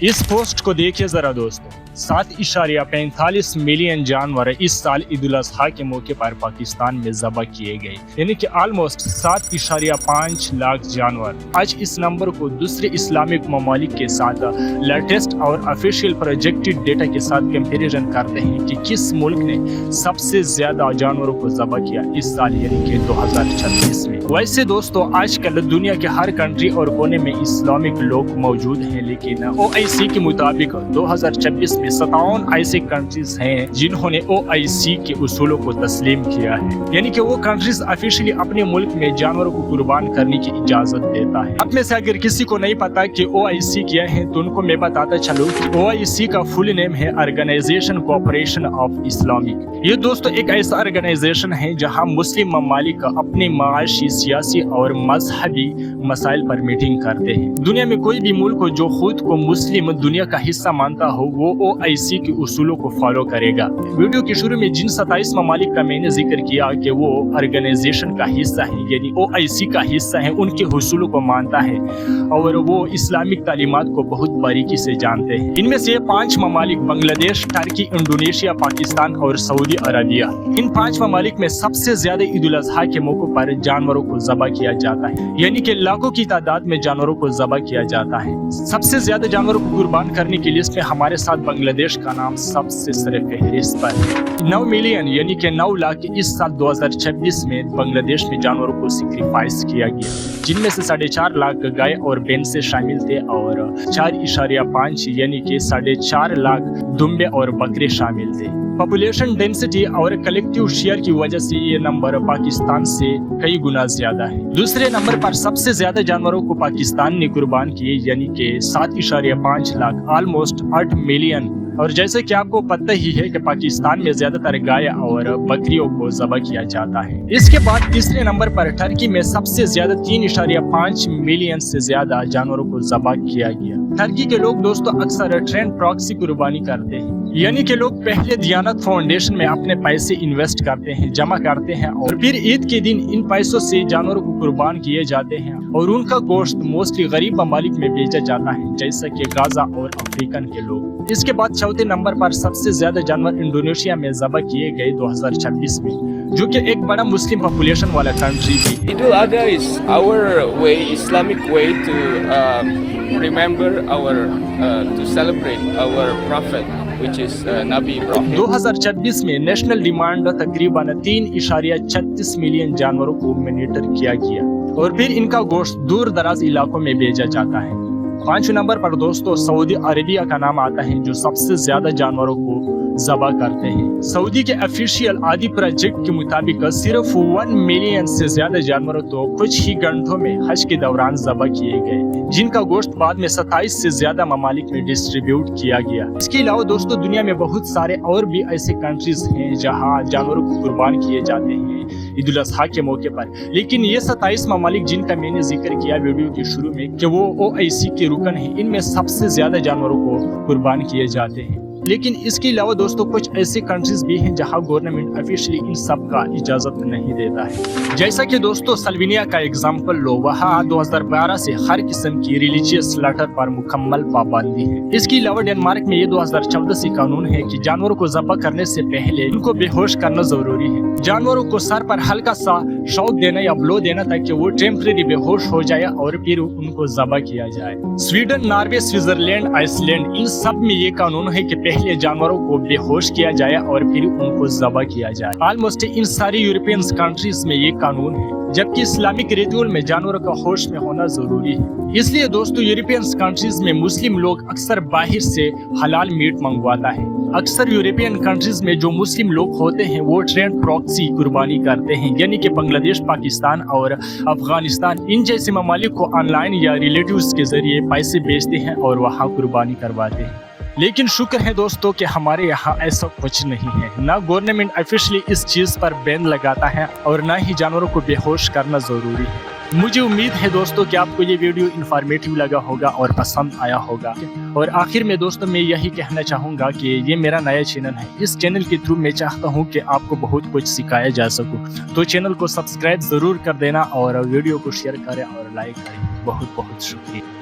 इस पोस्ट को देखिए जरा दोस्तों, 7.45 मिलियन जानवर इस साल ईद उल अजहा के मौके पर पाकिस्तान में ज़बह किए गए, यानी कि ऑलमोस्ट 7.5 लाख जानवर। आज इस नंबर को दूसरे इस्लामिक ममालिक के साथ लेटेस्ट और ऑफिशियल प्रोजेक्टेड डेटा के साथ कंपैरिजन करते हैं कि किस मुल्क ने सबसे ज्यादा जानवरों को ज़बह किया इस साल, यानी कि 2026 में। वैसे दोस्तों, आजकल दुनिया के हर कंट्री और कोने में इस्लामिक लोग मौजूद हैं, लेकिन OIC के मुताबिक 2026 में 57 ऐसे कंट्रीज हैं जिन्होंने OIC के उसूलों को तस्लीम किया है, यानी कि वो कंट्रीज ऑफिशियली अपने मुल्क में जानवरों को कुर्बान करने की इजाजत देता है। अब में से अगर किसी को नहीं पता कि OIC क्या है तो उनको मैं बताता चलूं कि OIC का फुल नेम है ऑर्गेनाइजेशन कोऑपरेशन ऑफ इस्लामिक। ये दोस्तों एक ऐसा ऑर्गेनाइजेशन है जहां मुस्लिम ममालिक अपने माशी, सियासी और मजहबी मसाइल पर मीटिंग करते हैं। दुनिया में कोई भी मुल्क जो खुद को मुस्लिम दुनिया का हिस्सा मानता हो वो OIC के उसूलों को फॉलो करेगा। वीडियो के शुरू में जिन 27 ममालिक का मैंने जिक्र किया कि वो ऑर्गेनाइजेशन का हिस्सा है, यानी OIC का हिस्सा है, उनके उसूलों को मानता है और वो इस्लामिक तालीमात को बहुत बारीकी से जानते हैं। इनमें से 5 ममालिक बांग्लादेश, टर्की, इंडोनेशिया, पाकिस्तान और सऊदी अरबिया। इन 5 ममालिक में सबसे ज्यादा ईद उल अजहा के मौके पर जानवरों को ज़बह किया जाता है, यानी कि लाखों की तादाद में जानवरों को ज़बह किया जाता है। सबसे ज्यादा जानवरों को कुर्बान करने की लिस्ट में हमारे साथ बांग्लादेश का नाम सबसे सरफहरिस्त पर है। 9 मिलियन यानी कि 9 लाख इस साल 2026 में बांग्लादेश में जानवरों को सेक्रीफाइस किया गया, जिनमें से 4.5 लाख गाय और भैंसे शामिल थे और 4.5 यानी कि 4.5 लाख दुम्बे और बकरे शामिल थे। पॉपुलेशन डेंसिटी और कलेक्टिव शेयर की वजह से ये नंबर पाकिस्तान से कई गुना ज्यादा है। दूसरे नंबर पर सबसे ज्यादा जानवरों को पाकिस्तान ने कुर्बान किए, यानी कि 7.5 लाख, ऑलमोस्ट 8 मिलियन। और जैसे कि आपको पता ही है कि पाकिस्तान में ज्यादातर गाय और बकरियों को ज़बह किया जाता है। इसके बाद तीसरे नंबर पर टर्की में सबसे ज्यादा 3.5 मिलियन से ज्यादा जानवरों को ज़बह किया गया। टर्की के लोग दोस्तों अक्सर ट्रेंड प्रॉक्सी कुर्बानी करते हैं, यानी कि लोग पहले दियानत फाउंडेशन में अपने पैसे इन्वेस्ट करते हैं, जमा करते हैं और फिर ईद के दिन इन पैसों से जानवरों को कुर्बान किए जाते हैं और उनका गोश्त मोस्टली गरीब ममालिक में बेचा जाता है, जैसा कि गाजा और अफ्रीकन के लोग। इसके बाद चौथे नंबर पर सबसे ज्यादा जानवर इंडोनेशिया में ज़बह किए गए 2026 में, जो कि एक बड़ा मुस्लिम पॉपुलेशन वाला कंट्री थी। Idul Adha is our way, Islamic way to remember our to celebrate our prophet, which is Nabi Ibrahim. 2026 में नेशनल डिमांड तकरीबन 3.36 मिलियन जानवरों को मॉनिटर किया गया और फिर इनका गोश्त दूर दराज इलाकों में भेजा जाता है। 5 नंबर पर दोस्तों सऊदी अरेबिया का नाम आता है, जो सबसे ज्यादा जानवरों को ज़बह करते हैं। सऊदी के ऑफिशियल आदि प्रोजेक्ट के मुताबिक सिर्फ 1 मिलियन से ज्यादा जानवरों तो कुछ ही घंटों में हज के दौरान ज़बह किए गए, जिनका गोश्त बाद में 27 से ज्यादा ममालिक में डिस्ट्रीब्यूट किया गया। इसके अलावा दोस्तों दुनिया में बहुत सारे और भी ऐसे कंट्रीज हैं जहां जानवरों को कुर्बान किए जाते हैं ईद उल अजहा के मौके पर, लेकिन ये 27 ममालिक जिनका मैंने जिक्र किया वीडियो के शुरू में कि वो OIC के रुकन हैं, इनमें सबसे ज्यादा जानवरों को कुर्बान किए जाते हैं। लेकिन इसके अलावा दोस्तों कुछ ऐसे कंट्रीज भी हैं जहां गवर्नमेंट ऑफिशियली इन सब का इजाजत नहीं देता है, जैसा कि दोस्तों सल्वेनिया का एग्जांपल लो। वहां 2012 से हर किस्म की रिलीजियस स्लॉटर पर मुकम्मल पाबंदी है। इसके अलावा डेनमार्क में ये 2014 से कानून है कि जानवरों को ज़बह करने से पहले उनको बेहोश करना जरूरी है। जानवरों को सर पर हल्का सा शॉक देना या ब्लो देना ताकि वो टेम्परेरी बेहोश हो जाए और फिर उनको ज़बह किया जाए। स्वीडन, नॉर्वे, स्विट्जरलैंड, आइसलैंड, इन सब में ये कानून है कि पहले जानवरों को बेहोश किया जाए और फिर उनको ज़बह किया जाए। ऑलमोस्ट इन सारी यूरोपियन कंट्रीज में ये कानून है, जबकि इस्लामिक रिचुअल में जानवरों का होश में होना जरूरी है। इसलिए दोस्तों यूरोपियन कंट्रीज में मुस्लिम लोग अक्सर बाहर से हलाल मीट मंगवाता है। अक्सर यूरोपियन कंट्रीज में जो मुस्लिम लोग होते हैं वो ट्रेंड प्रॉक्सी कुर्बानी करते हैं, यानी कि बांग्लादेश, पाकिस्तान और अफगानिस्तान इन जैसे ममालिक को ऑनलाइन या रिलेटिव्स के जरिए पैसे भेजते हैं और वहाँ कुर्बानी करवाते हैं। लेकिन शुक्र है दोस्तों कि हमारे यहाँ ऐसा कुछ नहीं है। ना गवर्नमेंट ऑफिशियली इस चीज पर बैन लगाता है और ना ही जानवरों को बेहोश करना जरूरी है। मुझे उम्मीद है दोस्तों कि आपको ये वीडियो इन्फॉर्मेटिव लगा होगा और पसंद आया होगा। और आखिर में दोस्तों मैं यही कहना चाहूँगा कि ये मेरा नया चैनल है। इस चैनल के थ्रू मैं चाहता हूँ कि आपको बहुत कुछ सिखाया जा सकूँ, तो चैनल को सब्सक्राइब ज़रूर कर देना और वीडियो को शेयर करें और लाइक करें। बहुत बहुत शुक्रिया।